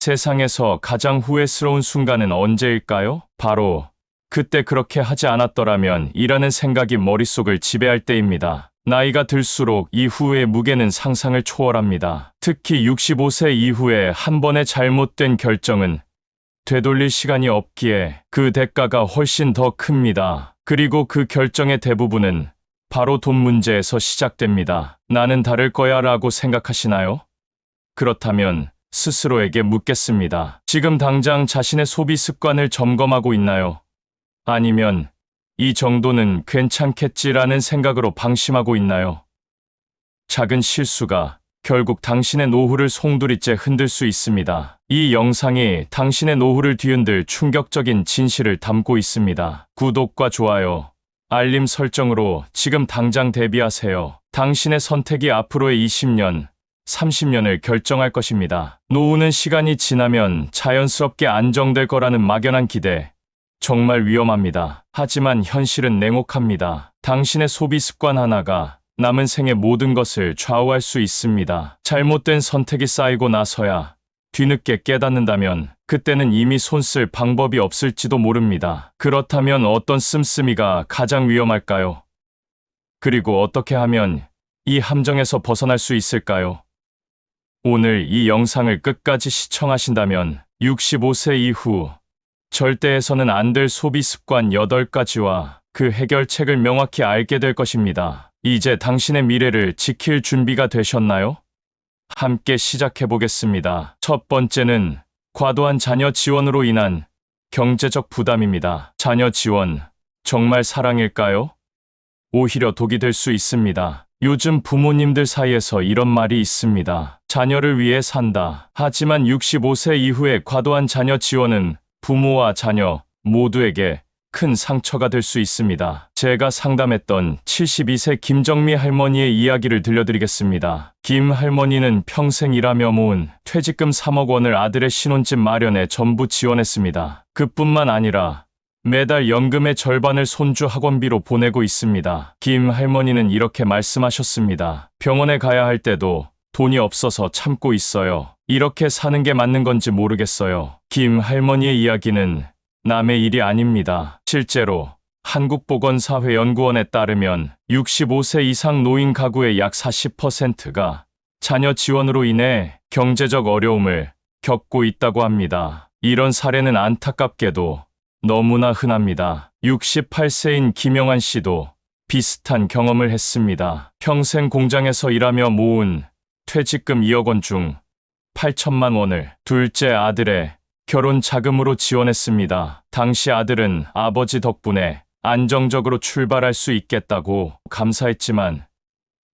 세상에서 가장 후회스러운 순간은 언제일까요? 바로 그때 그렇게 하지 않았더라면 이라는 생각이 머릿속을 지배할 때입니다. 나이가 들수록 이 후회의 무게는 상상을 초월합니다. 특히 65세 이후에 한 번의 잘못된 결정은 되돌릴 시간이 없기에 그 대가가 훨씬 더 큽니다. 그리고 그 결정의 대부분은 바로 돈 문제에서 시작됩니다. 나는 다를 거야 라고 생각하시나요? 그렇다면 스스로에게 묻겠습니다. 지금 당장 자신의 소비 습관을 점검하고 있나요? 아니면 이 정도는 괜찮겠지라는 생각으로 방심하고 있나요? 작은 실수가 결국 당신의 노후를 송두리째 흔들 수 있습니다. 이 영상이 당신의 노후를 뒤흔들 충격적인 진실을 담고 있습니다. 구독과 좋아요, 알림 설정으로 지금 당장 대비하세요. 당신의 선택이 앞으로의 20년, 30년을 결정할 것입니다. 노후는 시간이 지나면 자연스럽게 안정될 거라는 막연한 기대, 정말 위험합니다. 하지만 현실은 냉혹합니다. 당신의 소비 습관 하나가 남은 생의 모든 것을 좌우할 수 있습니다. 잘못된 선택이 쌓이고 나서야 뒤늦게 깨닫는다면 그때는 이미 손쓸 방법이 없을지도 모릅니다. 그렇다면 어떤 씀씀이가 가장 위험할까요? 그리고 어떻게 하면 이 함정에서 벗어날 수 있을까요? 오늘 이 영상을 끝까지 시청하신다면 65세 이후 절대 해서는 안 될 소비 습관 8가지와 그 해결책을 명확히 알게 될 것입니다. 이제 당신의 미래를 지킬 준비가 되셨나요? 함께 시작해 보겠습니다. 첫 번째는 과도한 자녀 지원으로 인한 경제적 부담입니다. 자녀 지원, 정말 사랑일까요? 오히려 독이 될 수 있습니다. 요즘 부모님들 사이에서 이런 말이 있습니다. 자녀를 위해 산다. 하지만 65세 이후에 과도한 자녀 지원은 부모와 자녀 모두에게 큰 상처가 될 수 있습니다. 제가 상담했던 72세 김정미 할머니의 이야기를 들려드리겠습니다. 김 할머니는 평생 일하며 모은 퇴직금 3억 원을 아들의 신혼집 마련에 전부 지원했습니다. 그뿐만 아니라 매달 연금의 절반을 손주 학원비로 보내고 있습니다. 김 할머니는 이렇게 말씀하셨습니다. 병원에 가야 할 때도 돈이 없어서 참고 있어요. 이렇게 사는 게 맞는 건지 모르겠어요. 김 할머니의 이야기는 남의 일이 아닙니다. 실제로 한국보건사회연구원에 따르면 65세 이상 노인 가구의 약 40%가 자녀 지원으로 인해 경제적 어려움을 겪고 있다고 합니다. 이런 사례는 안타깝게도 너무나 흔합니다. 68세인 김영환 씨도 비슷한 경험을 했습니다. 평생 공장에서 일하며 모은 퇴직금 2억 원 중 8천만 원을 둘째 아들의 결혼 자금으로 지원했습니다. 당시 아들은 아버지 덕분에 안정적으로 출발할 수 있겠다고 감사했지만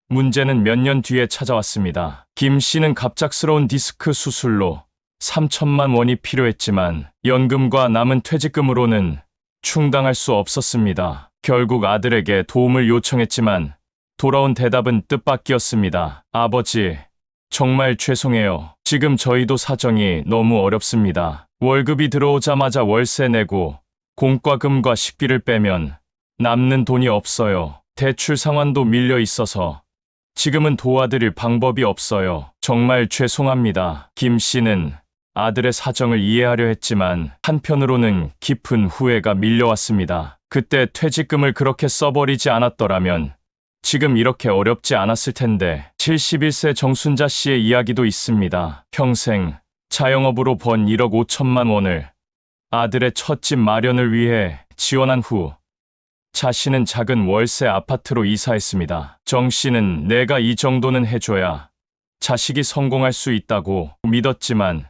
문제는 몇 년 뒤에 찾아왔습니다. 김 씨는 갑작스러운 디스크 수술로 3천만 원이 필요했지만 연금과 남은 퇴직금으로는 충당할 수 없었습니다. 결국 아들에게 도움을 요청했지만 돌아온 대답은 뜻밖이었습니다. 아버지, 정말 죄송해요. 지금 저희도 사정이 너무 어렵습니다. 월급이 들어오자마자 월세 내고 공과금과 식비를 빼면 남는 돈이 없어요. 대출 상환도 밀려 있어서 지금은 도와드릴 방법이 없어요. 정말 죄송합니다. 김 씨는 아들의 사정을 이해하려 했지만 한편으로는 깊은 후회가 밀려왔습니다. 그때 퇴직금을 그렇게 써버리지 않았더라면 지금 이렇게 어렵지 않았을 텐데. 71세 정순자 씨의 이야기도 있습니다. 평생 자영업으로 번 1억 5천만 원을 아들의 첫 집 마련을 위해 지원한 후 자신은 작은 월세 아파트로 이사했습니다. 정 씨는 내가 이 정도는 해줘야 자식이 성공할 수 있다고 믿었지만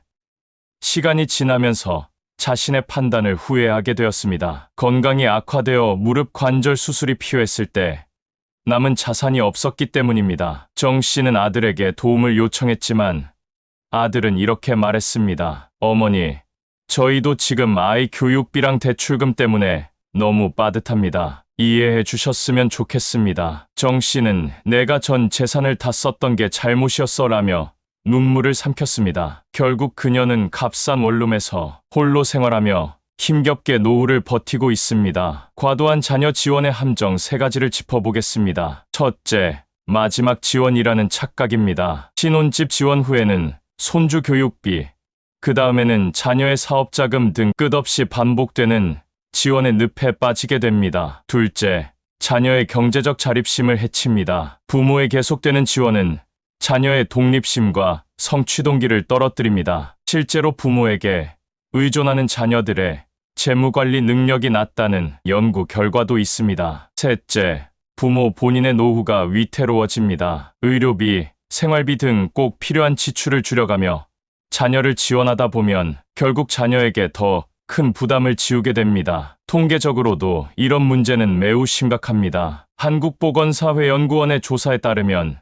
시간이 지나면서 자신의 판단을 후회하게 되었습니다. 건강이 악화되어 무릎 관절 수술이 필요했을 때 남은 자산이 없었기 때문입니다. 정 씨는 아들에게 도움을 요청했지만 아들은 이렇게 말했습니다. 어머니, 저희도 지금 아이 교육비랑 대출금 때문에 너무 빠듯합니다. 이해해 주셨으면 좋겠습니다. 정 씨는 내가 전 재산을 다 썼던 게 잘못이었어라며 눈물을 삼켰습니다. 결국 그녀는 값싼 원룸에서 홀로 생활하며 힘겹게 노후를 버티고 있습니다. 과도한 자녀 지원의 함정 3가지를 짚어보겠습니다. 첫째, 마지막 지원이라는 착각입니다. 신혼집 지원 후에는 손주 교육비, 그 다음에는 자녀의 사업자금 등 끝없이 반복되는 지원의 늪에 빠지게 됩니다. 둘째, 자녀의 경제적 자립심을 해칩니다. 부모의 계속되는 지원은 자녀의 독립심과 성취동기를 떨어뜨립니다. 실제로 부모에게 의존하는 자녀들의 재무관리 능력이 낮다는 연구 결과도 있습니다. 셋째, 부모 본인의 노후가 위태로워집니다. 의료비, 생활비 등 꼭 필요한 지출을 줄여가며 자녀를 지원하다 보면 결국 자녀에게 더 큰 부담을 지우게 됩니다. 통계적으로도 이런 문제는 매우 심각합니다. 한국보건사회연구원의 조사에 따르면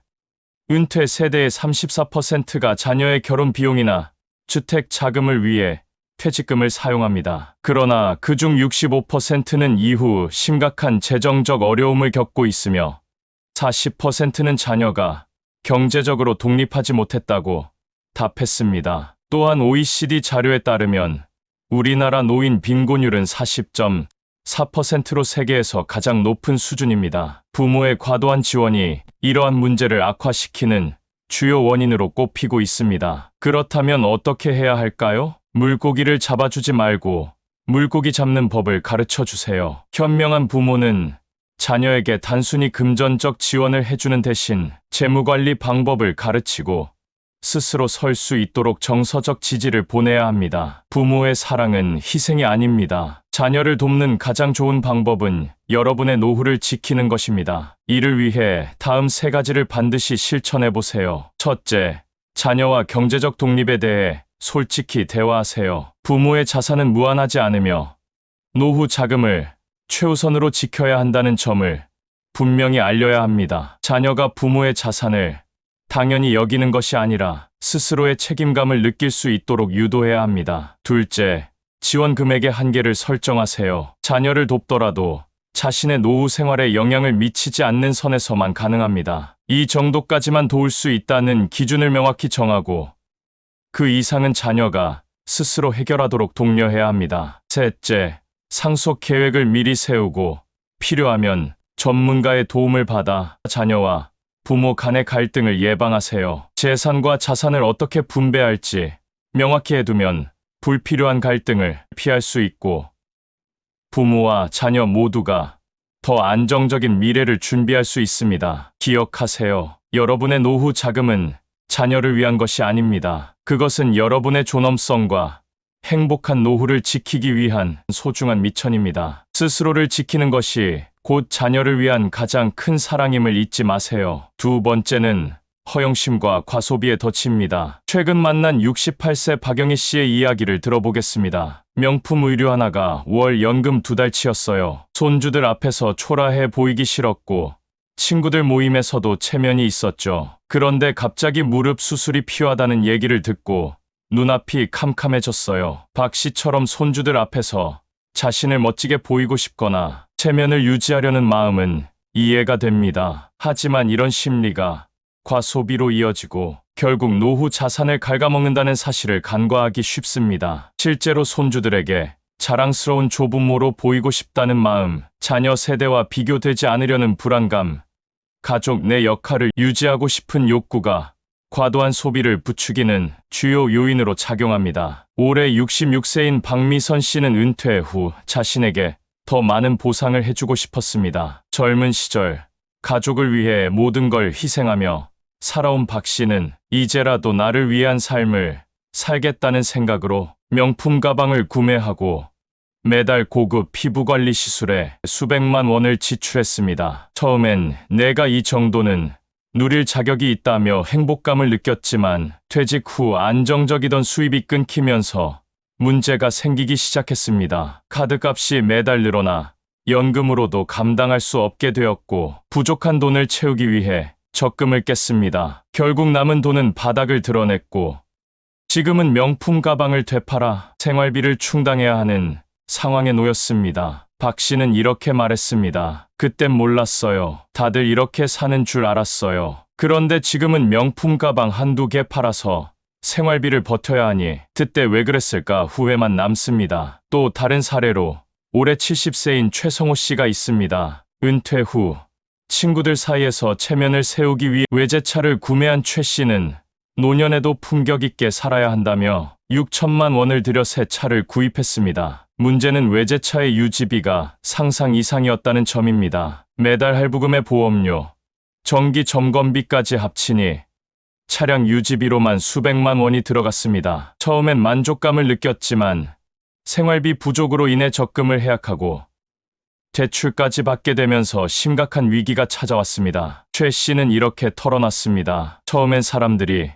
은퇴 세대의 34%가 자녀의 결혼 비용이나 주택 자금을 위해 퇴직금을 사용합니다. 그러나 그중 65%는 이후 심각한 재정적 어려움을 겪고 있으며 40%는 자녀가 경제적으로 독립하지 못했다고 답했습니다. 또한 OECD 자료에 따르면 우리나라 노인 빈곤율은 40.4%로 세계에서 가장 높은 수준입니다. 부모의 과도한 지원이 이러한 문제를 악화시키는 주요 원인으로 꼽히고 있습니다. 그렇다면 어떻게 해야 할까요? 물고기를 잡아주지 말고 물고기 잡는 법을 가르쳐 주세요. 현명한 부모는 자녀에게 단순히 금전적 지원을 해주는 대신 재무관리 방법을 가르치고 스스로 설 수 있도록 정서적 지지를 보내야 합니다. 부모의 사랑은 희생이 아닙니다. 자녀를 돕는 가장 좋은 방법은 여러분의 노후를 지키는 것입니다. 이를 위해 다음 3가지를 반드시 실천해 보세요. 첫째, 자녀와 경제적 독립에 대해 솔직히 대화하세요. 부모의 자산은 무한하지 않으며 노후 자금을 최우선으로 지켜야 한다는 점을 분명히 알려야 합니다. 자녀가 부모의 자산을 당연히 여기는 것이 아니라 스스로의 책임감을 느낄 수 있도록 유도해야 합니다. 둘째, 지원 금액의 한계를 설정하세요. 자녀를 돕더라도 자신의 노후 생활에 영향을 미치지 않는 선에서만 가능합니다. 이 정도까지만 도울 수 있다는 기준을 명확히 정하고 그 이상은 자녀가 스스로 해결하도록 독려해야 합니다. 셋째, 상속 계획을 미리 세우고 필요하면 전문가의 도움을 받아 자녀와 부모 간의 갈등을 예방하세요. 재산과 자산을 어떻게 분배할지 명확히 해두면 불필요한 갈등을 피할 수 있고 부모와 자녀 모두가 더 안정적인 미래를 준비할 수 있습니다. 기억하세요. 여러분의 노후 자금은 자녀를 위한 것이 아닙니다. 그것은 여러분의 존엄성과 행복한 노후를 지키기 위한 소중한 미천입니다. 스스로를 지키는 것이 곧 자녀를 위한 가장 큰 사랑임을 잊지 마세요. 두 번째는 허영심과 과소비에 덧칩니다. 최근 만난 68세 박영희 씨의 이야기를 들어보겠습니다. 명품 의류 하나가 월 연금 2달치였어요. 손주들 앞에서 초라해 보이기 싫었고 친구들 모임에서도 체면이 있었죠. 그런데 갑자기 무릎 수술이 필요하다는 얘기를 듣고 눈앞이 캄캄해졌어요. 박 씨처럼 손주들 앞에서 자신을 멋지게 보이고 싶거나 체면을 유지하려는 마음은 이해가 됩니다. 하지만 이런 심리가 과소비로 이어지고 결국 노후 자산을 갉아먹는다는 사실을 간과하기 쉽습니다. 실제로 손주들에게 자랑스러운 조부모로 보이고 싶다는 마음, 자녀 세대와 비교되지 않으려는 불안감, 가족 내 역할을 유지하고 싶은 욕구가 과도한 소비를 부추기는 주요 요인으로 작용합니다. 올해 66세인 박미선 씨는 은퇴 후 자신에게 더 많은 보상을 해주고 싶었습니다. 젊은 시절 가족을 위해 모든 걸 희생하며 살아온 박 씨는 이제라도 나를 위한 삶을 살겠다는 생각으로 명품 가방을 구매하고 매달 고급 피부관리 시술에 수백만 원을 지출했습니다. 처음엔 내가 이 정도는 누릴 자격이 있다며 행복감을 느꼈지만 퇴직 후 안정적이던 수입이 끊기면서 문제가 생기기 시작했습니다. 카드값이 매달 늘어나 연금으로도 감당할 수 없게 되었고 부족한 돈을 채우기 위해 적금을 깼습니다. 결국 남은 돈은 바닥을 드러냈고 지금은 명품 가방을 되팔아 생활비를 충당해야 하는 상황에 놓였습니다. 박 씨는 이렇게 말했습니다. 그땐 몰랐어요. 다들 이렇게 사는 줄 알았어요. 그런데 지금은 명품 가방 한두 개 팔아서 생활비를 버텨야 하니 그때 왜 그랬을까 후회만 남습니다. 또 다른 사례로 올해 70세인 최성호 씨가 있습니다. 은퇴 후 친구들 사이에서 체면을 세우기 위해 외제차를 구매한 최 씨는 노년에도 품격 있게 살아야 한다며 6천만 원을 들여 새 차를 구입했습니다. 문제는 외제차의 유지비가 상상 이상이었다는 점입니다. 매달 할부금에 보험료, 정기 점검비까지 합치니 차량 유지비로만 수백만 원이 들어갔습니다. 처음엔 만족감을 느꼈지만 생활비 부족으로 인해 적금을 해약하고 대출까지 받게 되면서 심각한 위기가 찾아왔습니다. 최 씨는 이렇게 털어놨습니다. 처음엔 사람들이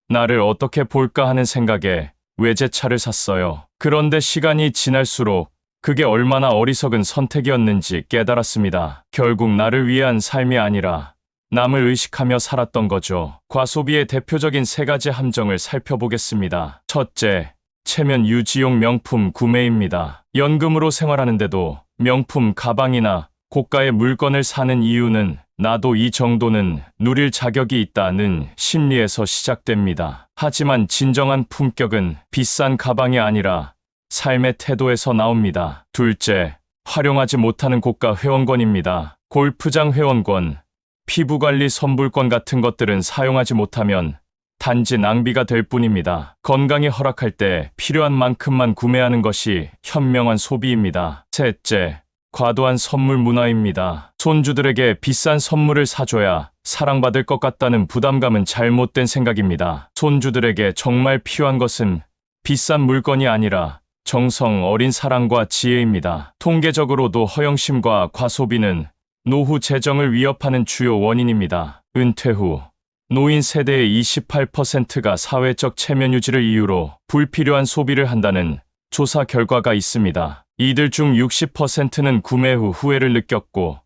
나를 어떻게 볼까 하는 생각에 외제차를 샀어요. 그런데 시간이 지날수록 그게 얼마나 어리석은 선택이었는지 깨달았습니다. 결국 나를 위한 삶이 아니라 남을 의식하며 살았던 거죠. 과소비의 대표적인 세 가지 함정을 살펴보겠습니다. 첫째, 체면 유지용 명품 구매입니다. 연금으로 생활하는데도 명품 가방이나 고가의 물건을 사는 이유는 나도 이 정도는 누릴 자격이 있다는 심리에서 시작됩니다. 하지만 진정한 품격은 비싼 가방이 아니라 삶의 태도에서 나옵니다. 둘째, 활용하지 못하는 고가 회원권입니다. 골프장 회원권, 피부관리 선불권 같은 것들은 사용하지 못하면 단지 낭비가 될 뿐입니다. 건강이 허락할 때 필요한 만큼만 구매하는 것이 현명한 소비입니다. 셋째, 과도한 선물 문화입니다. 손주들에게 비싼 선물을 사줘야 사랑받을 것 같다는 부담감은 잘못된 생각입니다. 손주들에게 정말 필요한 것은 비싼 물건이 아니라 정성 어린 사랑과 지혜입니다. 통계적으로도 허영심과 과소비는 노후 재정을 위협하는 주요 원인입니다. 은퇴 후 노인 세대의 28%가 사회적 체면 유지를 이유로 불필요한 소비를 한다는 조사 결과가 있습니다. 이들 중 60%는 구매 후 후회를 느꼈고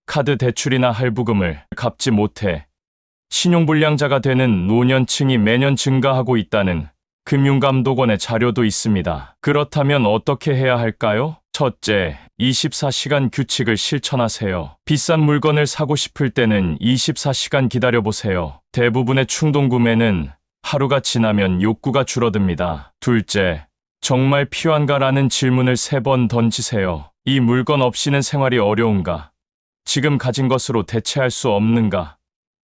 카드 대출이나 할부금을 갚지 못해 신용불량자가 되는 노년층이 매년 증가하고 있다는 금융감독원의 자료도 있습니다. 그렇다면 어떻게 해야 할까요? 첫째, 24시간 규칙을 실천하세요. 비싼 물건을 사고 싶을 때는 24시간 기다려보세요. 대부분의 충동구매는 하루가 지나면 욕구가 줄어듭니다. 둘째, 정말 필요한가라는 질문을 3번 던지세요. 이 물건 없이는 생활이 어려운가? 지금 가진 것으로 대체할 수 없는가?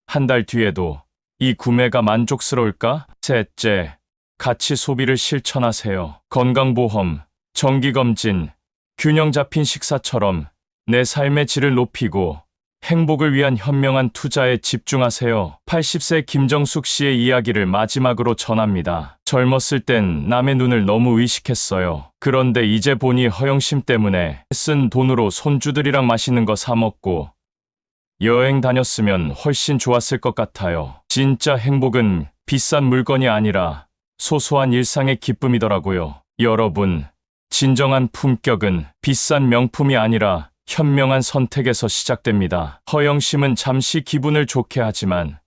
한 달 뒤에도 이 구매가 만족스러울까? 셋째, 가치 소비를 실천하세요. 건강보험, 정기검진, 균형 잡힌 식사처럼 내 삶의 질을 높이고 행복을 위한 현명한 투자에 집중하세요. 80세 김정숙 씨의 이야기를 마지막으로 전합니다. 젊었을 땐 남의 눈을 너무 의식했어요. 그런데 이제 보니 허영심 때문에 쓴 돈으로 손주들이랑 맛있는 거 사 먹고 여행 다녔으면 훨씬 좋았을 것 같아요. 진짜 행복은 비싼 물건이 아니라 소소한 일상의 기쁨이더라고요. 여러분, 진정한 품격은 비싼 명품이 아니라 현명한 선택에서 시작됩니다. 허영심은 잠시 기분을 좋게 하지만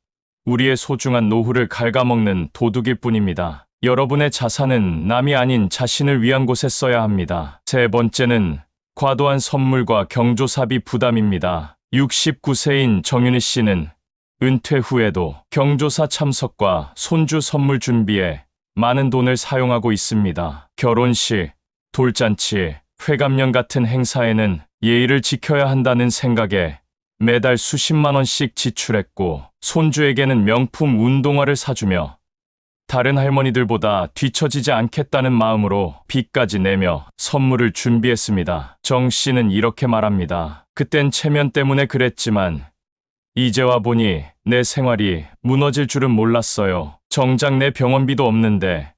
우리의 소중한 노후를 갉아먹는 도둑일 뿐입니다. 여러분의 자산은 남이 아닌 자신을 위한 곳에 써야 합니다. 세 번째는 과도한 선물과 경조사비 부담입니다. 69세인 정윤희 씨는 은퇴 후에도 경조사 참석과 손주 선물 준비에 많은 돈을 사용하고 있습니다. 결혼식, 돌잔치, 회감년 같은 행사에는 예의를 지켜야 한다는 생각에 매달 수십만 원씩 지출했고 손주에게는 명품 운동화를 사주며 다른 할머니들보다 뒤처지지 않겠다는 마음으로 빚까지 내며 선물을 준비했습니다. 정 씨는 이렇게 말합니다. 그땐 체면 때문에 그랬지만 이제 와보니 내 생활이 무너질 줄은 몰랐어요. 정작 내 병원비도 없는데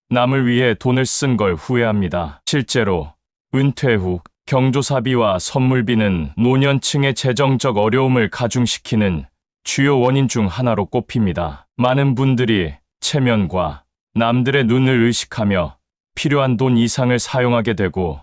남을 위해 돈을 쓴 걸 후회합니다. 실제로 은퇴 후 경조사비와 선물비는 노년층의 재정적 어려움을 가중시키는 주요 원인 중 하나로 꼽힙니다. 많은 분들이 체면과 남들의 눈을 의식하며 필요한 돈 이상을 사용하게 되고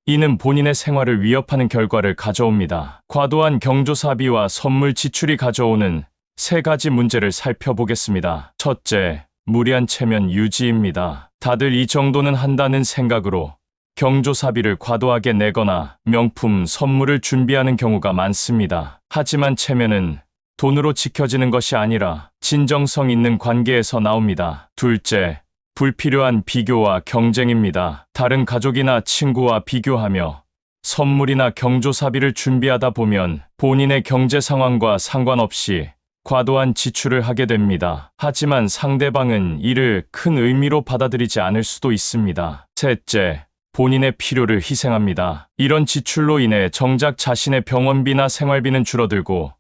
이는 본인의 생활을 위협하는 결과를 가져옵니다. 과도한 경조사비와 선물 지출이 가져오는 3가지 문제를 살펴보겠습니다. 첫째, 무리한 체면 유지입니다. 다들 이 정도는 한다는 생각으로 경조사비를 과도하게 내거나 명품 선물을 준비하는 경우가 많습니다. 하지만 체면은 돈으로 지켜지는 것이 아니라 진정성 있는 관계에서 나옵니다. 둘째, 불필요한 비교와 경쟁입니다. 다른 가족이나 친구와 비교하며 선물이나 경조사비를 준비하다 보면 본인의 경제 상황과 상관없이 과도한 지출을 하게 됩니다. 하지만 상대방은 이를 큰 의미로 받아들이지 않을 수도 있습니다. 셋째, 본인의 필요를 희생합니다. 이런 지출로 인해 정작 자신의 병원비나 생활비는 줄어들고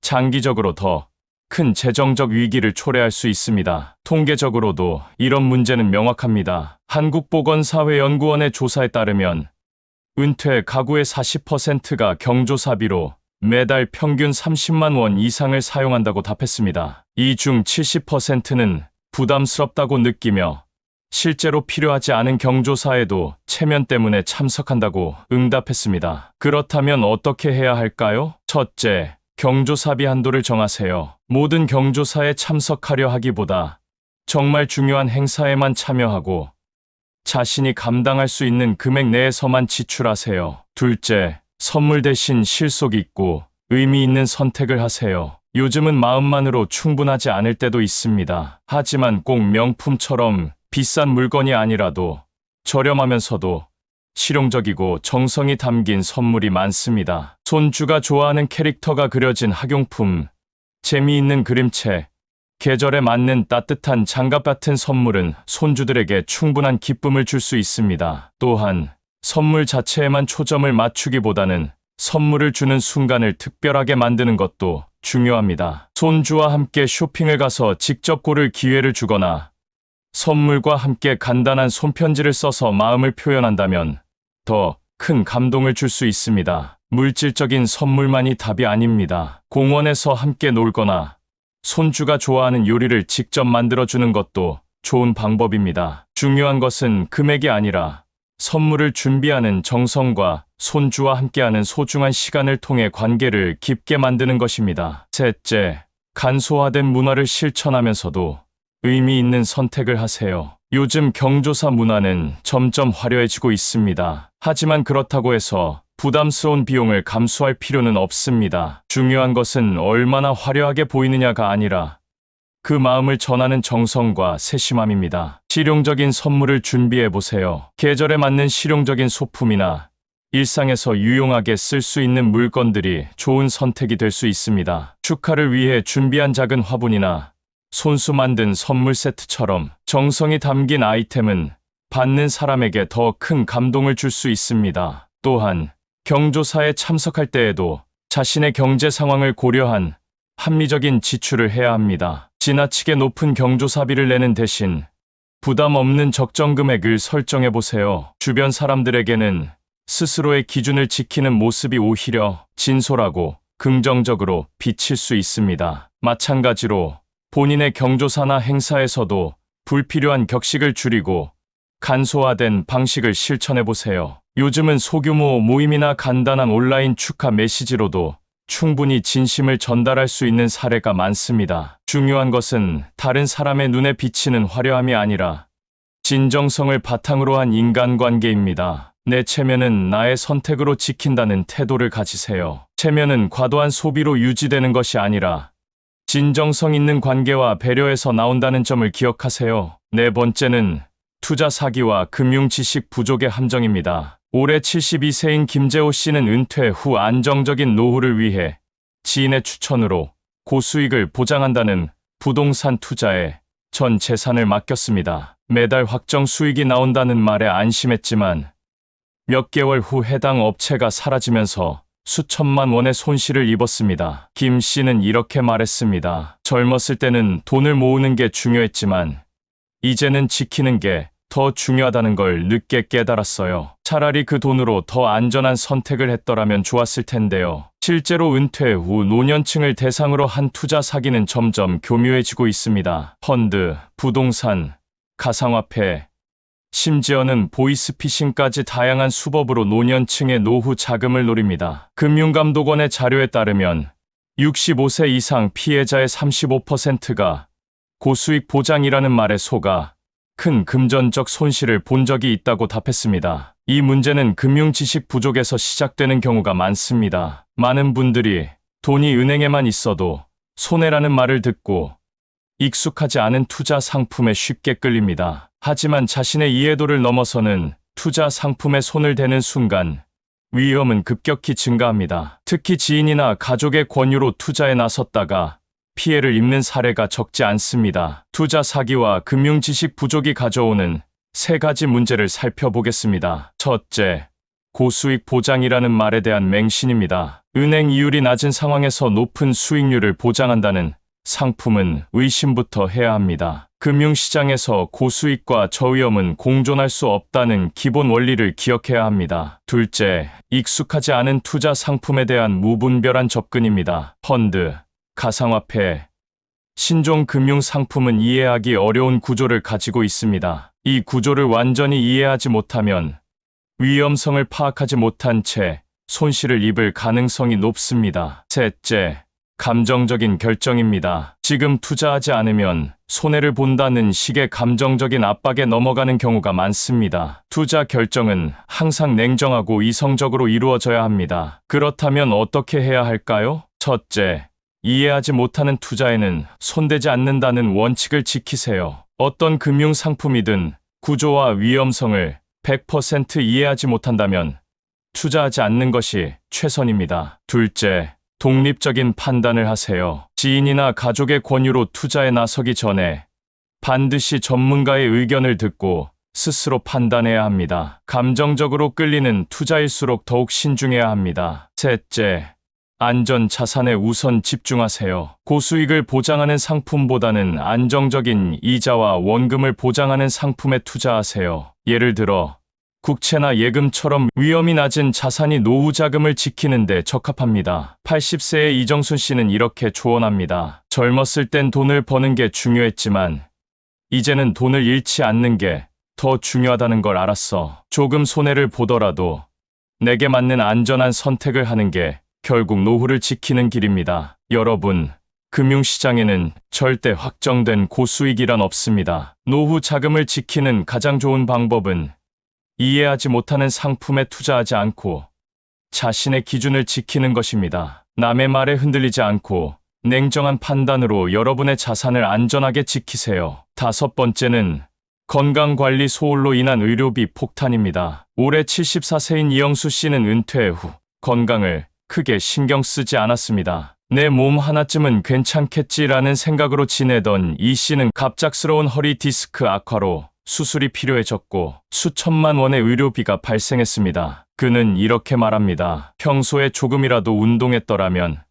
장기적으로 더 큰 재정적 위기를 초래할 수 있습니다. 통계적으로도 이런 문제는 명확합니다. 한국보건사회연구원의 조사에 따르면 은퇴 가구의 40%가 경조사비로 매달 평균 30만 원 이상을 사용한다고 답했습니다. 이 중 70%는 부담스럽다고 느끼며 실제로 필요하지 않은 경조사에도 체면 때문에 참석한다고 응답했습니다. 그렇다면 어떻게 해야 할까요? 첫째, 경조사비 한도를 정하세요. 모든 경조사에 참석하려 하기보다 정말 중요한 행사에만 참여하고 자신이 감당할 수 있는 금액 내에서만 지출하세요. 둘째, 선물 대신 실속 있고 의미 있는 선택을 하세요. 요즘은 마음만으로 충분하지 않을 때도 있습니다. 하지만 꼭 명품처럼 비싼 물건이 아니라도 저렴하면서도 실용적이고 정성이 담긴 선물이 많습니다. 손주가 좋아하는 캐릭터가 그려진 학용품, 재미있는 그림책, 계절에 맞는 따뜻한 장갑 같은 선물은 손주들에게 충분한 기쁨을 줄 수 있습니다. 또한 선물 자체에만 초점을 맞추기보다는 선물을 주는 순간을 특별하게 만드는 것도 중요합니다. 손주와 함께 쇼핑을 가서 직접 고를 기회를 주거나 선물과 함께 간단한 손편지를 써서 마음을 표현한다면 더 큰 감동을 줄 수 있습니다. 물질적인 선물만이 답이 아닙니다. 공원에서 함께 놀거나 손주가 좋아하는 요리를 직접 만들어주는 것도 좋은 방법입니다. 중요한 것은 금액이 아니라 선물을 준비하는 정성과 손주와 함께하는 소중한 시간을 통해 관계를 깊게 만드는 것입니다. 셋째, 간소화된 문화를 실천하면서도 의미 있는 선택을 하세요. 요즘 경조사 문화는 점점 화려해지고 있습니다. 하지만 그렇다고 해서 부담스러운 비용을 감수할 필요는 없습니다. 중요한 것은 얼마나 화려하게 보이느냐가 아니라 그 마음을 전하는 정성과 세심함입니다. 실용적인 선물을 준비해 보세요. 계절에 맞는 실용적인 소품이나 일상에서 유용하게 쓸 수 있는 물건들이 좋은 선택이 될 수 있습니다. 축하를 위해 준비한 작은 화분이나 손수 만든 선물 세트처럼 정성이 담긴 아이템은 받는 사람에게 더 큰 감동을 줄 수 있습니다. 또한 경조사에 참석할 때에도 자신의 경제 상황을 고려한 합리적인 지출을 해야 합니다. 지나치게 높은 경조사비를 내는 대신 부담 없는 적정 금액을 설정해 보세요. 주변 사람들에게는 스스로의 기준을 지키는 모습이 오히려 진솔하고 긍정적으로 비칠 수 있습니다. 마찬가지로 본인의 경조사나 행사에서도 불필요한 격식을 줄이고 간소화된 방식을 실천해 보세요. 요즘은 소규모 모임이나 간단한 온라인 축하 메시지로도 충분히 진심을 전달할 수 있는 사례가 많습니다. 중요한 것은 다른 사람의 눈에 비치는 화려함이 아니라 진정성을 바탕으로 한 인간관계입니다. 내 체면은 나의 선택으로 지킨다는 태도를 가지세요. 체면은 과도한 소비로 유지되는 것이 아니라 진정성 있는 관계와 배려에서 나온다는 점을 기억하세요. 네 번째는 투자 사기와 금융 지식 부족의 함정입니다. 올해 72세인 김재호 씨는 은퇴 후 안정적인 노후를 위해 지인의 추천으로 고수익을 보장한다는 부동산 투자에 전 재산을 맡겼습니다. 매달 확정 수익이 나온다는 말에 안심했지만 몇 개월 후 해당 업체가 사라지면서 수천만 원의 손실을 입었습니다. 김 씨는 이렇게 말했습니다. 젊었을 때는 돈을 모으는 게 중요했지만 이제는 지키는 게 더 중요하다는 걸 늦게 깨달았어요. 차라리 그 돈으로 더 안전한 선택을 했더라면 좋았을 텐데요. 실제로 은퇴 후 노년층을 대상으로 한 투자 사기는 점점 교묘해지고 있습니다. 펀드, 부동산, 가상화폐, 심지어는 보이스피싱까지 다양한 수법으로 노년층의 노후 자금을 노립니다. 금융감독원의 자료에 따르면 65세 이상 피해자의 35%가 고수익 보장이라는 말에 속아 큰 금전적 손실을 본 적이 있다고 답했습니다. 이 문제는 금융 지식 부족에서 시작되는 경우가 많습니다. 많은 분들이 돈이 은행에만 있어도 손해라는 말을 듣고 익숙하지 않은 투자 상품에 쉽게 끌립니다. 하지만 자신의 이해도를 넘어서는 투자 상품에 손을 대는 순간 위험은 급격히 증가합니다. 특히 지인이나 가족의 권유로 투자에 나섰다가 피해를 입는 사례가 적지 않습니다. 투자 사기와 금융 지식 부족이 가져오는 세 가지 문제를 살펴보겠습니다. 첫째, 고수익 보장이라는 말에 대한 맹신입니다. 은행 이율이 낮은 상황에서 높은 수익률을 보장한다는 상품은 의심부터 해야 합니다. 금융시장에서 고수익과 저위험은 공존할 수 없다는 기본 원리를 기억해야 합니다. 둘째, 익숙하지 않은 투자 상품에 대한 무분별한 접근입니다. 펀드, 가상화폐, 신종 금융 상품은 이해하기 어려운 구조를 가지고 있습니다. 이 구조를 완전히 이해하지 못하면 위험성을 파악하지 못한 채 손실을 입을 가능성이 높습니다. 셋째, 감정적인 결정입니다. 지금 투자하지 않으면 손해를 본다는 식의 감정적인 압박에 넘어가는 경우가 많습니다. 투자 결정은 항상 냉정하고 이성적으로 이루어져야 합니다. 그렇다면 어떻게 해야 할까요? 첫째, 이해하지 못하는 투자에는 손대지 않는다는 원칙을 지키세요. 어떤 금융 상품이든 구조와 위험성을 100% 이해하지 못한다면 투자하지 않는 것이 최선입니다. 둘째, 독립적인 판단을 하세요. 지인이나 가족의 권유로 투자에 나서기 전에 반드시 전문가의 의견을 듣고 스스로 판단해야 합니다. 감정적으로 끌리는 투자일수록 더욱 신중해야 합니다. 셋째, 안전 자산에 우선 집중하세요. 고수익을 보장하는 상품보다는 안정적인 이자와 원금을 보장하는 상품에 투자하세요. 예를 들어 국채나 예금처럼 위험이 낮은 자산이 노후 자금을 지키는 데 적합합니다. 80세의 이정순 씨는 이렇게 조언합니다. 젊었을 땐 돈을 버는 게 중요했지만 이제는 돈을 잃지 않는 게 더 중요하다는 걸 알았어. 조금 손해를 보더라도 내게 맞는 안전한 선택을 하는 게 결국 노후를 지키는 길입니다. 여러분, 금융시장에는 절대 확정된 고수익이란 없습니다. 노후 자금을 지키는 가장 좋은 방법은 이해하지 못하는 상품에 투자하지 않고 자신의 기준을 지키는 것입니다. 남의 말에 흔들리지 않고 냉정한 판단으로 여러분의 자산을 안전하게 지키세요. 다섯 번째는 건강관리 소홀로 인한 의료비 폭탄입니다. 올해 74세인 이영수 씨는 은퇴 후 건강을 크게 신경 쓰지 않았습니다. 내 몸 하나쯤은 괜찮겠지라는 생각으로 지내던 이 씨는 갑작스러운 허리 디스크 악화로 수술이 필요해졌고 수천만 원의 의료비가 발생했습니다. 그는 이렇게 말합니다. 평소에 조금이라도 운동했더라면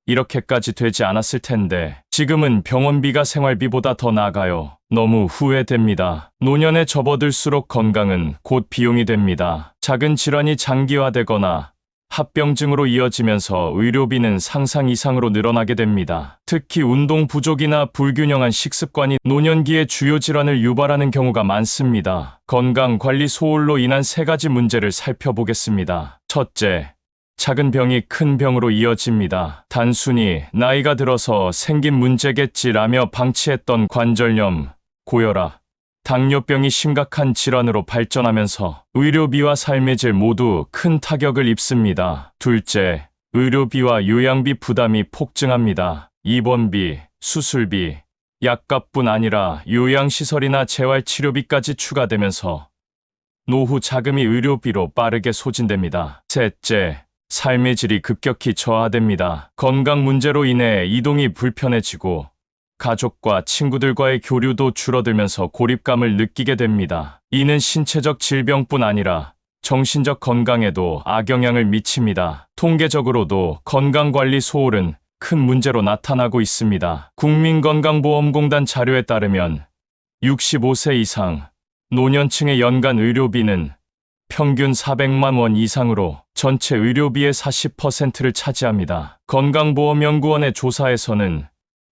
이렇게까지 되지 않았을 텐데 지금은 병원비가 생활비보다 더 나가요. 너무 후회됩니다. 노년에 접어들수록 건강은 곧 비용이 됩니다. 작은 질환이 장기화되거나 합병증으로 이어지면서 의료비는 상상 이상으로 늘어나게 됩니다. 특히 운동 부족이나 불균형한 식습관이 노년기의 주요 질환을 유발하는 경우가 많습니다. 건강관리 소홀로 인한 세 가지 문제를 살펴보겠습니다. 첫째, 작은 병이 큰 병으로 이어집니다. 단순히 나이가 들어서 생긴 문제겠지라며 방치했던 관절염, 고혈압, 당뇨병이 심각한 질환으로 발전하면서 의료비와 삶의 질 모두 큰 타격을 입습니다. 둘째, 의료비와 요양비 부담이 폭증합니다. 입원비, 수술비, 약값뿐 아니라 요양시설이나 재활치료비까지 추가되면서 노후 자금이 의료비로 빠르게 소진됩니다. 셋째, 삶의 질이 급격히 저하됩니다. 건강 문제로 인해 이동이 불편해지고 가족과 친구들과의 교류도 줄어들면서 고립감을 느끼게 됩니다. 이는 신체적 질병뿐 아니라 정신적 건강에도 악영향을 미칩니다. 통계적으로도 건강관리 소홀은 큰 문제로 나타나고 있습니다. 국민건강보험공단 자료에 따르면 65세 이상 노년층의 연간 의료비는 평균 400만 원 이상으로 전체 의료비의 40%를 차지합니다. 건강보험연구원의 조사에서는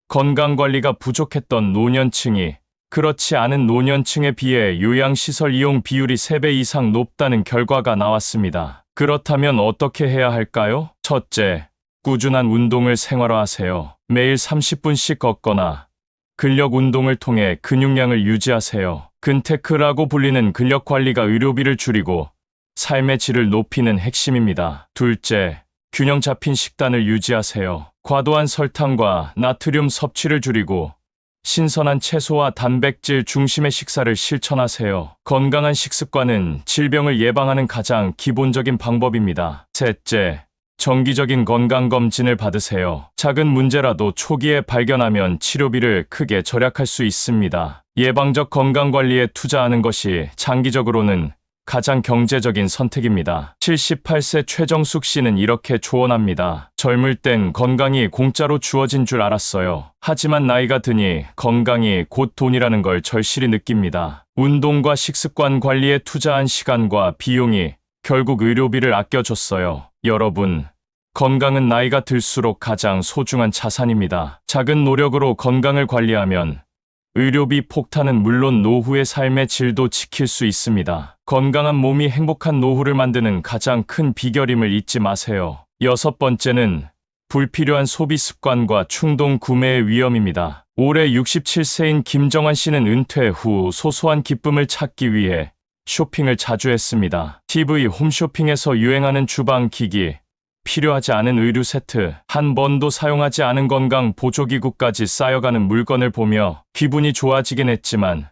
건강관리가 부족했던 노년층이 그렇지 않은 노년층에 비해 요양시설 이용 비율이 3배 이상 높다는 결과가 나왔습니다. 그렇다면 어떻게 해야 할까요? 첫째, 꾸준한 운동을 생활화하세요. 매일 30분씩 걷거나 근력 운동을 통해 근육량을 유지하세요. 근테크라고 불리는 근력 관리가 의료비를 줄이고 삶의 질을 높이는 핵심입니다. 둘째, 균형 잡힌 식단을 유지하세요. 과도한 설탕과 나트륨 섭취를 줄이고 신선한 채소와 단백질 중심의 식사를 실천하세요. 건강한 식습관은 질병을 예방하는 가장 기본적인 방법입니다. 셋째, 정기적인 건강검진을 받으세요. 작은 문제라도 초기에 발견하면 치료비를 크게 절약할 수 있습니다. 예방적 건강관리에 투자하는 것이 장기적으로는 가장 경제적인 선택입니다. 78세 최정숙 씨는 이렇게 조언합니다. 젊을 땐 건강이 공짜로 주어진 줄 알았어요. 하지만 나이가 드니 건강이 곧 돈이라는 걸 절실히 느낍니다. 운동과 식습관 관리에 투자한 시간과 비용이 결국 의료비를 아껴줬어요. 여러분, 건강은 나이가 들수록 가장 소중한 자산입니다. 작은 노력으로 건강을 관리하면 의료비 폭탄은 물론 노후의 삶의 질도 지킬 수 있습니다. 건강한 몸이 행복한 노후를 만드는 가장 큰 비결임을 잊지 마세요. 6번째는 불필요한 소비 습관과 충동 구매의 위험입니다. 올해 67세인 김정환 씨는 은퇴 후 소소한 기쁨을 찾기 위해 쇼핑을 자주 했습니다. TV 홈쇼핑에서 유행하는 주방기기, 필요하지 않은 의류 세트, 한 번도 사용하지 않은 건강 보조기구까지 쌓여가는 물건을 보며 기분이 좋아지긴 했지만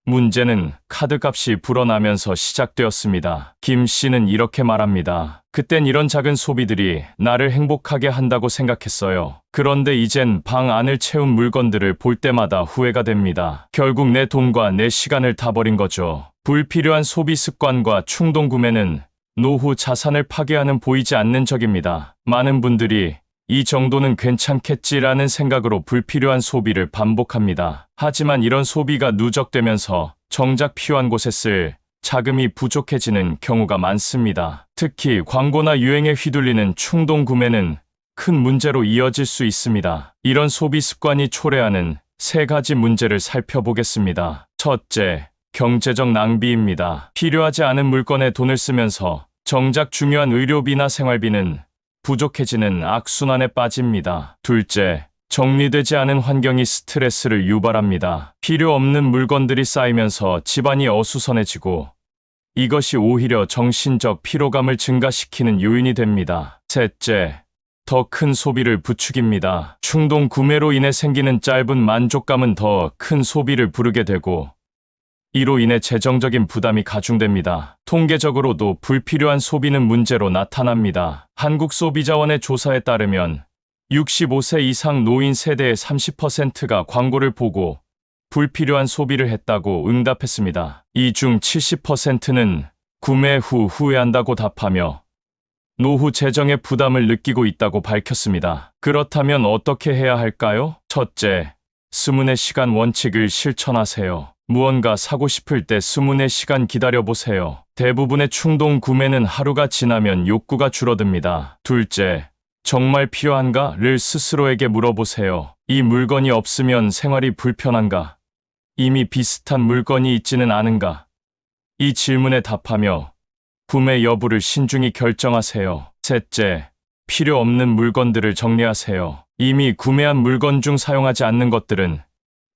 문제는 카드값이 불어나면서 시작되었습니다. 김 씨는 이렇게 말합니다. 그땐 이런 작은 소비들이 나를 행복하게 한다고 생각했어요. 그런데 이젠 방 안을 채운 물건들을 볼 때마다 후회가 됩니다. 결국 내 돈과 내 시간을 다 버린 거죠. 불필요한 소비 습관과 충동 구매는 노후 자산을 파괴하는 보이지 않는 적입니다. 많은 분들이 이 정도는 괜찮겠지라는 생각으로 불필요한 소비를 반복합니다. 하지만 이런 소비가 누적되면서 정작 필요한 곳에 쓸 자금이 부족해지는 경우가 많습니다. 특히 광고나 유행에 휘둘리는 충동 구매는 큰 문제로 이어질 수 있습니다. 이런 소비 습관이 초래하는 3가지 문제를 살펴보겠습니다. 첫째, 경제적 낭비입니다. 필요하지 않은 물건에 돈을 쓰면서 정작 중요한 의료비나 생활비는 부족해지는 악순환에 빠집니다. 둘째, 정리되지 않은 환경이 스트레스를 유발합니다. 필요 없는 물건들이 쌓이면서 집안이 어수선해지고 이것이 오히려 정신적 피로감을 증가시키는 요인이 됩니다. 셋째, 더 큰 소비를 부추깁니다. 충동 구매로 인해 생기는 짧은 만족감은 더 큰 소비를 부르게 되고 이로 인해 재정적인 부담이 가중됩니다. 통계적으로도 불필요한 소비는 문제로 나타납니다. 한국소비자원의 조사에 따르면 65세 이상 노인 세대의 30%가 광고를 보고 불필요한 소비를 했다고 응답했습니다. 이 중 70%는 구매 후 후회한다고 답하며 노후 재정의 부담을 느끼고 있다고 밝혔습니다. 그렇다면 어떻게 해야 할까요? 첫째, 스문의 시간 원칙을 실천하세요. 무언가 사고 싶을 때 스문의 시간 기다려보세요. 대부분의 충동 구매는 하루가 지나면 욕구가 줄어듭니다. 둘째, 정말 필요한가?를 스스로에게 물어보세요. 이 물건이 없으면 생활이 불편한가? 이미 비슷한 물건이 있지는 않은가? 이 질문에 답하며 구매 여부를 신중히 결정하세요. 셋째, 필요 없는 물건들을 정리하세요. 이미 구매한 물건 중 사용하지 않는 것들은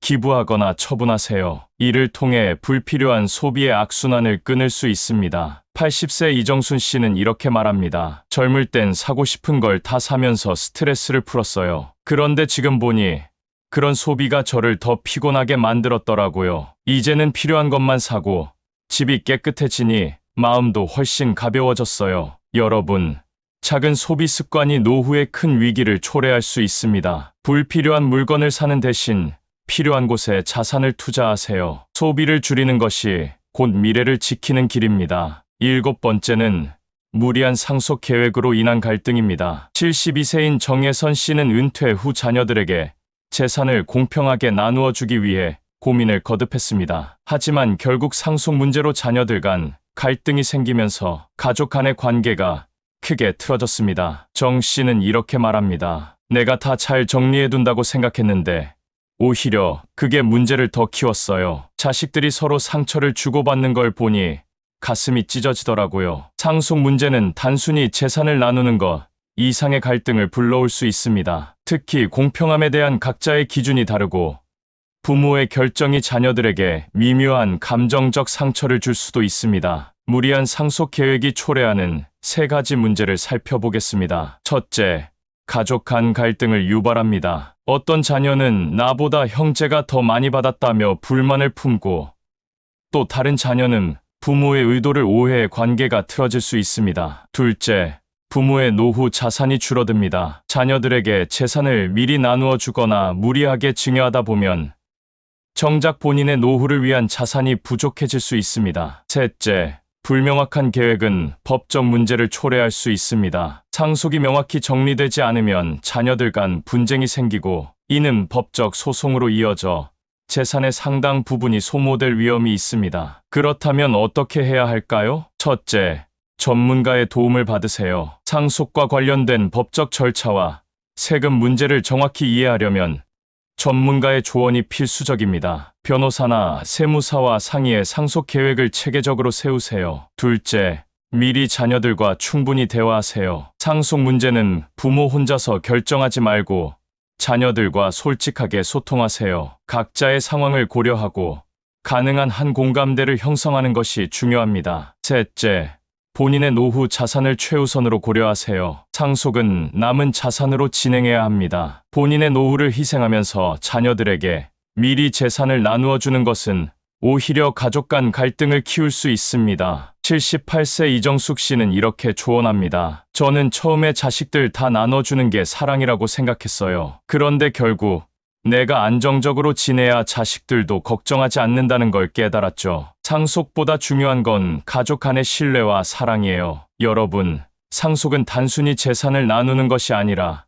기부하거나 처분하세요. 이를 통해 불필요한 소비의 악순환을 끊을 수 있습니다. 80세 이정순 씨는 이렇게 말합니다. 젊을 땐 사고 싶은 걸 다 사면서 스트레스를 풀었어요. 그런데 지금 보니 그런 소비가 저를 더 피곤하게 만들었더라고요. 이제는 필요한 것만 사고 집이 깨끗해지니 마음도 훨씬 가벼워졌어요. 여러분, 작은 소비 습관이 노후의 큰 위기를 초래할 수 있습니다. 불필요한 물건을 사는 대신 필요한 곳에 자산을 투자하세요. 소비를 줄이는 것이 곧 미래를 지키는 길입니다. 7번째는 무리한 상속 계획으로 인한 갈등입니다. 72세인 정혜선 씨는 은퇴 후 자녀들에게 재산을 공평하게 나누어 주기 위해 고민을 거듭했습니다. 하지만 결국 상속 문제로 자녀들 간 갈등이 생기면서 가족 간의 관계가 크게 틀어졌습니다. 정 씨는 이렇게 말합니다. 내가 다 잘 정리해둔다고 생각했는데 오히려 그게 문제를 더 키웠어요. 자식들이 서로 상처를 주고받는 걸 보니 가슴이 찢어지더라고요. 상속 문제는 단순히 재산을 나누는 것 이상의 갈등을 불러올 수 있습니다. 특히 공평함에 대한 각자의 기준이 다르고 부모의 결정이 자녀들에게 미묘한 감정적 상처를 줄 수도 있습니다. 무리한 상속 계획이 초래하는 3가지 문제를 살펴보겠습니다. 첫째, 가족 간 갈등을 유발합니다. 어떤 자녀는 나보다 형제가 더 많이 받았다며 불만을 품고 또 다른 자녀는 부모의 의도를 오해해 관계가 틀어질 수 있습니다. 둘째, 부모의 노후 자산이 줄어듭니다. 자녀들에게 재산을 미리 나누어 주거나 무리하게 증여하다 보면 정작 본인의 노후를 위한 자산이 부족해질 수 있습니다. 셋째, 불명확한 계획은 법적 문제를 초래할 수 있습니다. 상속이 명확히 정리되지 않으면 자녀들 간 분쟁이 생기고 이는 법적 소송으로 이어져 재산의 상당 부분이 소모될 위험이 있습니다. 그렇다면 어떻게 해야 할까요? 첫째, 전문가의 도움을 받으세요. 상속과 관련된 법적 절차와 세금 문제를 정확히 이해하려면 전문가의 조언이 필수적입니다. 변호사나 세무사와 상의해 상속 계획을 체계적으로 세우세요. 둘째, 미리 자녀들과 충분히 대화하세요. 상속 문제는 부모 혼자서 결정하지 말고 자녀들과 솔직하게 소통하세요. 각자의 상황을 고려하고 가능한 한 공감대를 형성하는 것이 중요합니다. 셋째, 본인의 노후 자산을 최우선으로 고려하세요. 상속은 남은 자산으로 진행해야 합니다. 본인의 노후를 희생하면서 자녀들에게 미리 재산을 나누어 주는 것은 오히려 가족 간 갈등을 키울 수 있습니다. 78세 이정숙 씨는 이렇게 조언합니다. 저는 처음에 자식들 다 나눠주는 게 사랑이라고 생각했어요. 그런데 결국 내가 안정적으로 지내야 자식들도 걱정하지 않는다는 걸 깨달았죠. 상속보다 중요한 건 가족 간의 신뢰와 사랑이에요. 여러분, 상속은 단순히 재산을 나누는 것이 아니라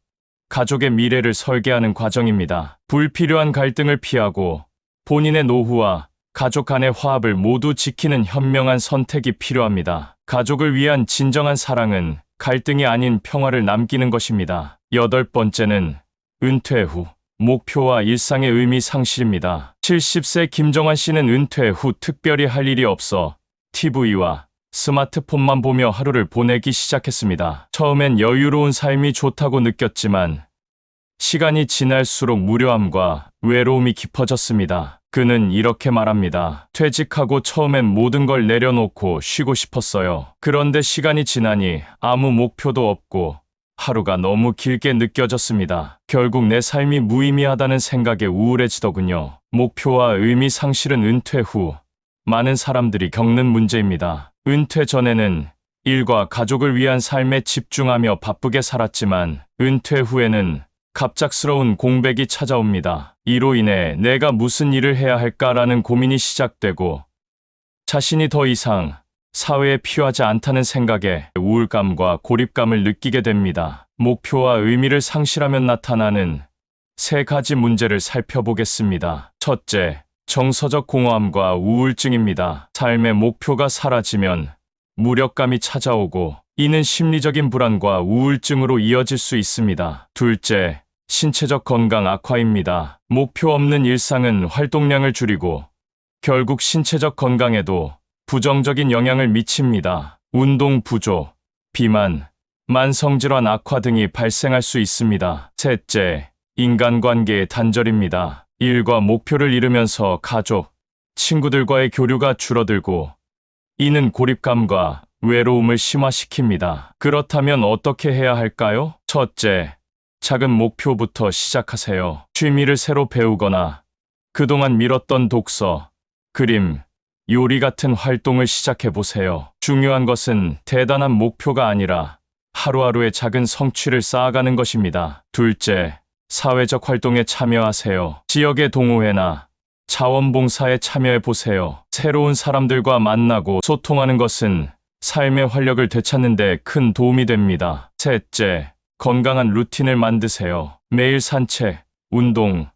가족의 미래를 설계하는 과정입니다. 불필요한 갈등을 피하고 본인의 노후와 가족 간의 화합을 모두 지키는 현명한 선택이 필요합니다. 가족을 위한 진정한 사랑은 갈등이 아닌 평화를 남기는 것입니다. 여덟 번째는 은퇴 후 목표와 일상의 의미 상실입니다. 70세 김정환 씨는 은퇴 후 특별히 할 일이 없어 TV와 스마트폰만 보며 하루를 보내기 시작했습니다. 처음엔 여유로운 삶이 좋다고 느꼈지만 시간이 지날수록 무료함과 외로움이 깊어졌습니다. 그는 이렇게 말합니다. 퇴직하고 처음엔 모든 걸 내려놓고 쉬고 싶었어요. 그런데 시간이 지나니 아무 목표도 없고 하루가 너무 길게 느껴졌습니다. 결국 내 삶이 무의미하다는 생각에 우울해지더군요. 목표와 의미 상실은 은퇴 후 많은 사람들이 겪는 문제입니다. 은퇴 전에는 일과 가족을 위한 삶에 집중하며 바쁘게 살았지만 은퇴 후에는 갑작스러운 공백이 찾아옵니다. 이로 인해 내가 무슨 일을 해야 할까라는 고민이 시작되고 자신이 더 이상 사회에 필요하지 않다는 생각에 우울감과 고립감을 느끼게 됩니다. 목표와 의미를 상실하면 나타나는 세 가지 문제를 살펴보겠습니다. 첫째, 정서적 공허함과 우울증입니다. 삶의 목표가 사라지면 무력감이 찾아오고 이는 심리적인 불안과 우울증으로 이어질 수 있습니다. 둘째, 신체적 건강 악화입니다. 목표 없는 일상은 활동량을 줄이고 결국 신체적 건강에도 부정적인 영향을 미칩니다. 운동 부족, 비만, 만성질환 악화 등이 발생할 수 있습니다. 셋째, 인간관계의 단절입니다. 일과 목표를 이루면서 가족, 친구들과의 교류가 줄어들고 이는 고립감과 외로움을 심화시킵니다. 그렇다면 어떻게 해야 할까요? 첫째, 작은 목표부터 시작하세요. 취미를 새로 배우거나 그동안 미뤘던 독서, 그림, 요리 같은 활동을 시작해보세요. 중요한 것은 대단한 목표가 아니라 하루하루의 작은 성취를 쌓아가는 것입니다. 둘째, 사회적 활동에 참여하세요. 지역의 동호회나 자원봉사에 참여해보세요. 새로운 사람들과 만나고 소통하는 것은 삶의 활력을 되찾는 데 큰 도움이 됩니다. 셋째, 건강한 루틴을 만드세요. 매일 산책, 운동,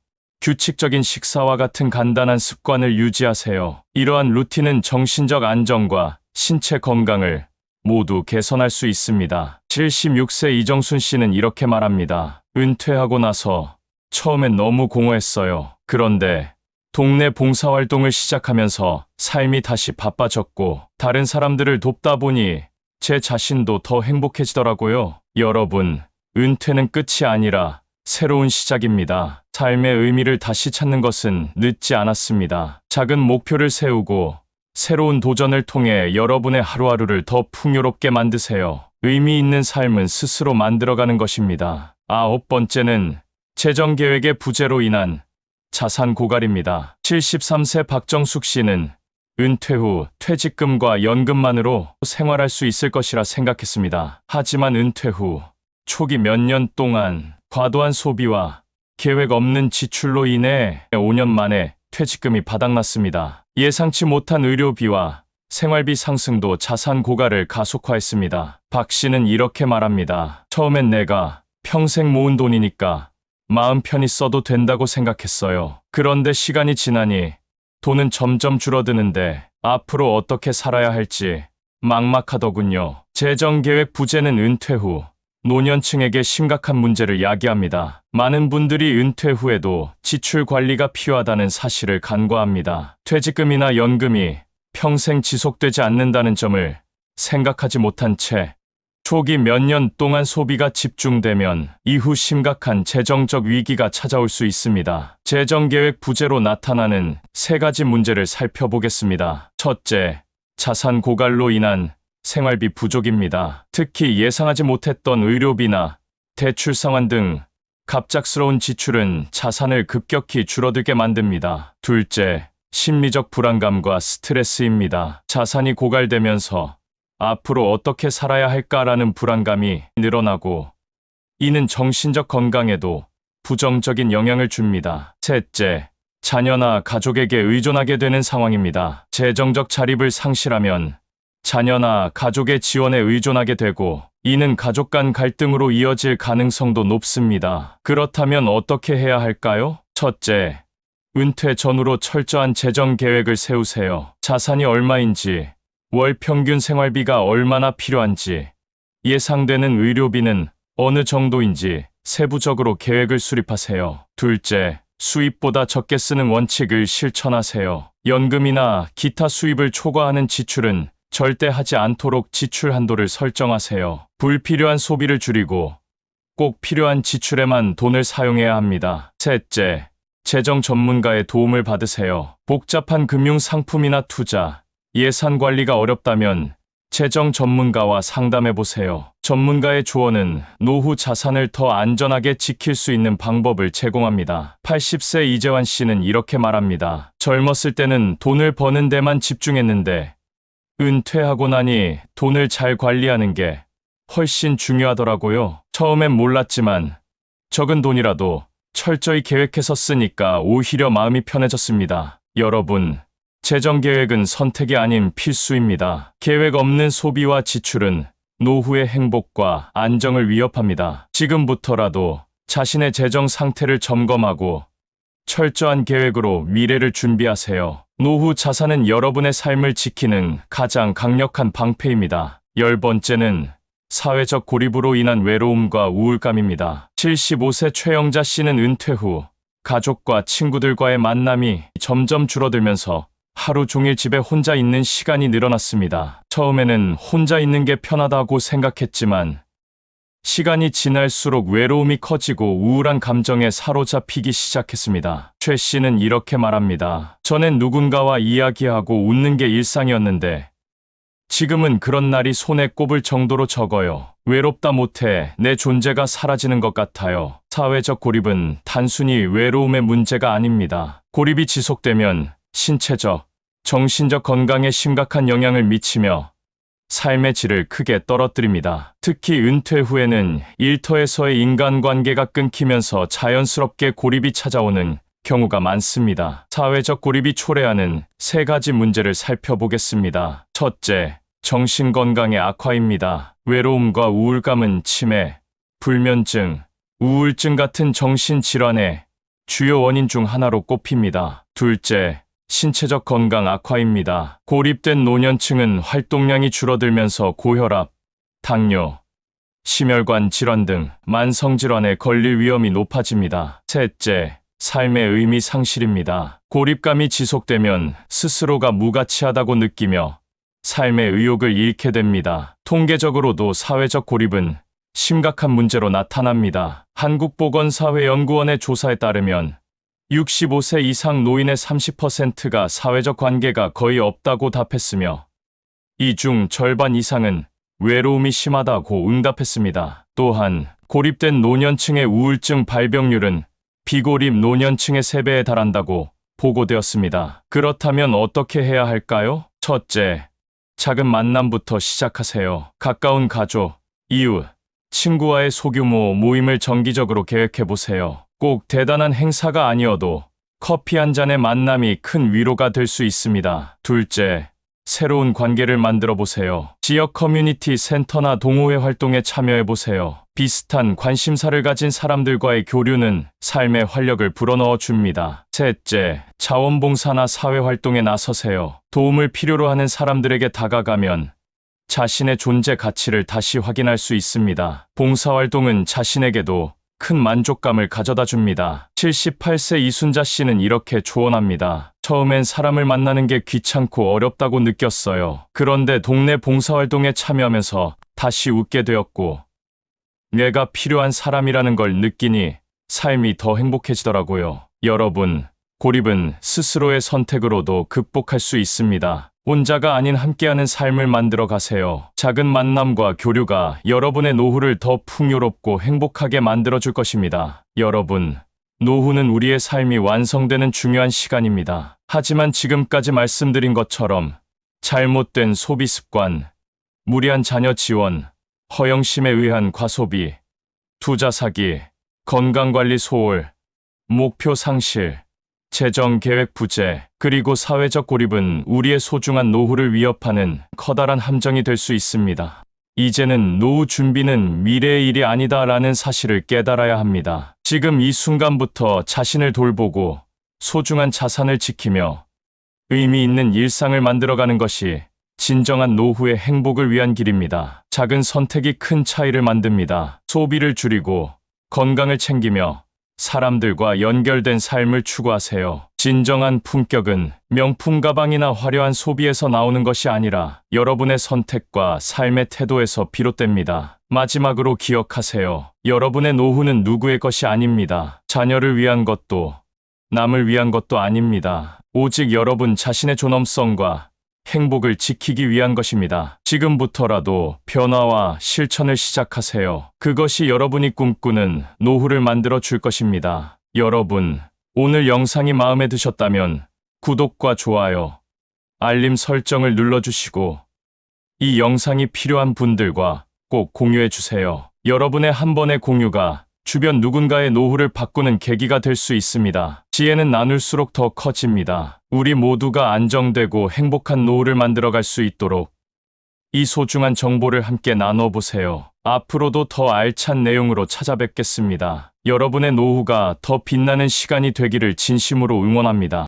규칙적인 식사와 같은 간단한 습관을 유지하세요. 이러한 루틴은 정신적 안정과 신체 건강을 모두 개선할 수 있습니다. 76세 이정순 씨는 이렇게 말합니다. 은퇴하고 나서 처음엔 너무 공허했어요. 그런데 동네 봉사활동을 시작하면서 삶이 다시 바빠졌고 다른 사람들을 돕다 보니 제 자신도 더 행복해지더라고요. 여러분, 은퇴는 끝이 아니라 새로운 시작입니다. 삶의 의미를 다시 찾는 것은 늦지 않았습니다. 작은 목표를 세우고 새로운 도전을 통해 여러분의 하루하루를 더 풍요롭게 만드세요. 의미 있는 삶은 스스로 만들어가는 것입니다. 아홉 번째는 재정 계획의 부재로 인한 자산 고갈입니다. 73세 박정숙 씨는 은퇴 후 퇴직금과 연금만으로 생활할 수 있을 것이라 생각했습니다. 하지만 은퇴 후 초기 몇 년 동안 과도한 소비와 계획 없는 지출로 인해 5년 만에 퇴직금이 바닥났습니다. 예상치 못한 의료비와 생활비 상승도 자산 고갈을 가속화했습니다. 박 씨는 이렇게 말합니다. 처음엔 내가 평생 모은 돈이니까 마음 편히 써도 된다고 생각했어요. 그런데 시간이 지나니 돈은 점점 줄어드는데 앞으로 어떻게 살아야 할지 막막하더군요. 재정계획 부재는 은퇴 후 노년층에게 심각한 문제를 야기합니다. 많은 분들이 은퇴 후에도 지출 관리가 필요하다는 사실을 간과합니다. 퇴직금이나 연금이 평생 지속되지 않는다는 점을 생각하지 못한 채 초기 몇 년 동안 소비가 집중되면 이후 심각한 재정적 위기가 찾아올 수 있습니다. 재정계획 부재로 나타나는 세 가지 문제를 살펴보겠습니다. 첫째, 자산 고갈로 인한 생활비 부족입니다. 특히 예상하지 못했던 의료비나 대출 상환 등 갑작스러운 지출은 자산을 급격히 줄어들게 만듭니다. 둘째, 심리적 불안감과 스트레스입니다. 자산이 고갈되면서 앞으로 어떻게 살아야 할까라는 불안감이 늘어나고 이는 정신적 건강에도 부정적인 영향을 줍니다. 셋째, 자녀나 가족에게 의존하게 되는 상황입니다. 재정적 자립을 상실하면 자녀나 가족의 지원에 의존하게 되고 이는 가족 간 갈등으로 이어질 가능성도 높습니다. 그렇다면 어떻게 해야 할까요? 첫째, 은퇴 전후로 철저한 재정 계획을 세우세요. 자산이 얼마인지, 월 평균 생활비가 얼마나 필요한지, 예상되는 의료비는 어느 정도인지 세부적으로 계획을 수립하세요. 둘째, 수입보다 적게 쓰는 원칙을 실천하세요. 연금이나 기타 수입을 초과하는 지출은 절대 하지 않도록 지출 한도를 설정하세요. 불필요한 소비를 줄이고 꼭 필요한 지출에만 돈을 사용해야 합니다. 셋째, 재정 전문가의 도움을 받으세요. 복잡한 금융 상품이나 투자, 예산 관리가 어렵다면 재정 전문가와 상담해 보세요. 전문가의 조언은 노후 자산을 더 안전하게 지킬 수 있는 방법을 제공합니다. 80세 이재환 씨는 이렇게 말합니다. 젊었을 때는 돈을 버는 데만 집중했는데 은퇴하고 나니 돈을 잘 관리하는 게 훨씬 중요하더라고요. 처음엔 몰랐지만 적은 돈이라도 철저히 계획해서 쓰니까 오히려 마음이 편해졌습니다. 여러분, 재정 계획은 선택이 아닌 필수입니다. 계획 없는 소비와 지출은 노후의 행복과 안정을 위협합니다. 지금부터라도 자신의 재정 상태를 점검하고 철저한 계획으로 미래를 준비하세요. 노후 자산은 여러분의 삶을 지키는 가장 강력한 방패입니다. 10번째는 사회적 고립으로 인한 외로움과 우울감입니다. 75세 최영자 씨는 은퇴 후 가족과 친구들과의 만남이 점점 줄어들면서 하루 종일 집에 혼자 있는 시간이 늘어났습니다. 처음에는 혼자 있는 게 편하다고 생각했지만 시간이 지날수록 외로움이 커지고 우울한 감정에 사로잡히기 시작했습니다. 최 씨는 이렇게 말합니다. 전엔 누군가와 이야기하고 웃는 게 일상이었는데 지금은 그런 날이 손에 꼽을 정도로 적어요. 외롭다 못해 내 존재가 사라지는 것 같아요. 사회적 고립은 단순히 외로움의 문제가 아닙니다. 고립이 지속되면 신체적, 정신적 건강에 심각한 영향을 미치며 삶의 질을 크게 떨어뜨립니다. 특히 은퇴 후에는 일터에서의 인간관계가 끊기면서 자연스럽게 고립이 찾아오는 경우가 많습니다. 사회적 고립이 초래하는 세 가지 문제를 살펴보겠습니다. 첫째, 정신건강의 악화입니다. 외로움과 우울감은 치매, 불면증, 우울증 같은 정신질환의 주요 원인 중 하나로 꼽힙니다. 둘째, 신체적 건강 악화입니다. 고립된 노년층은 활동량이 줄어들면서 고혈압, 당뇨, 심혈관 질환 등 만성질환에 걸릴 위험이 높아집니다. 셋째, 삶의 의미 상실입니다. 고립감이 지속되면 스스로가 무가치하다고 느끼며 삶의 의욕을 잃게 됩니다. 통계적으로도 사회적 고립은 심각한 문제로 나타납니다. 한국보건사회연구원의 조사에 따르면 65세 이상 노인의 30%가 사회적 관계가 거의 없다고 답했으며 이 중 절반 이상은 외로움이 심하다고 응답했습니다. 또한 고립된 노년층의 우울증 발병률은 비고립 노년층의 3배에 달한다고 보고되었습니다. 그렇다면 어떻게 해야 할까요? 첫째, 작은 만남부터 시작하세요. 가까운 가족, 이웃, 친구와의 소규모 모임을 정기적으로 계획해 보세요. 꼭 대단한 행사가 아니어도 커피 한 잔의 만남이 큰 위로가 될 수 있습니다. 둘째, 새로운 관계를 만들어 보세요. 지역 커뮤니티 센터나 동호회 활동에 참여해 보세요. 비슷한 관심사를 가진 사람들과의 교류는 삶의 활력을 불어넣어 줍니다. 셋째, 자원봉사나 사회활동에 나서세요. 도움을 필요로 하는 사람들에게 다가가면 자신의 존재 가치를 다시 확인할 수 있습니다. 봉사활동은 자신에게도 큰 만족감을 가져다 줍니다. 78세 이순자 씨는 이렇게 조언합니다. 처음엔 사람을 만나는 게 귀찮고 어렵다고 느꼈어요. 그런데 동네 봉사활동에 참여하면서 다시 웃게 되었고, 내가 필요한 사람이라는 걸 느끼니 삶이 더 행복해지더라고요. 여러분, 고립은 스스로의 선택으로도 극복할 수 있습니다. 혼자가 아닌 함께하는 삶을 만들어 가세요. 작은 만남과 교류가 여러분의 노후를 더 풍요롭고 행복하게 만들어 줄 것입니다. 여러분, 노후는 우리의 삶이 완성되는 중요한 시간입니다. 하지만 지금까지 말씀드린 것처럼 잘못된 소비 습관, 무리한 자녀 지원, 허영심에 의한 과소비, 투자 사기, 건강관리 소홀, 목표 상실, 재정 계획 부재, 그리고 사회적 고립은 우리의 소중한 노후를 위협하는 커다란 함정이 될 수 있습니다. 이제는 노후 준비는 미래의 일이 아니다라는 사실을 깨달아야 합니다. 지금 이 순간부터 자신을 돌보고 소중한 자산을 지키며 의미 있는 일상을 만들어가는 것이 진정한 노후의 행복을 위한 길입니다. 작은 선택이 큰 차이를 만듭니다. 소비를 줄이고 건강을 챙기며 사람들과 연결된 삶을 추구하세요. 진정한 품격은 명품 가방이나 화려한 소비에서 나오는 것이 아니라 여러분의 선택과 삶의 태도에서 비롯됩니다. 마지막으로 기억하세요. 여러분의 노후는 누구의 것이 아닙니다. 자녀를 위한 것도 남을 위한 것도 아닙니다. 오직 여러분 자신의 존엄성과 행복을 지키기 위한 것입니다. 지금부터라도 변화와 실천을 시작하세요. 그것이 여러분이 꿈꾸는 노후를 만들어 줄 것입니다. 여러분, 오늘 영상이 마음에 드셨다면 구독과 좋아요, 알림 설정을 눌러주시고 이 영상이 필요한 분들과 꼭 공유해 주세요. 여러분의 한 번의 공유가 주변 누군가의 노후를 바꾸는 계기가 될 수 있습니다. 지혜는 나눌수록 더 커집니다. 우리 모두가 안정되고 행복한 노후를 만들어갈 수 있도록 이 소중한 정보를 함께 나눠보세요. 앞으로도 더 알찬 내용으로 찾아뵙겠습니다. 여러분의 노후가 더 빛나는 시간이 되기를 진심으로 응원합니다.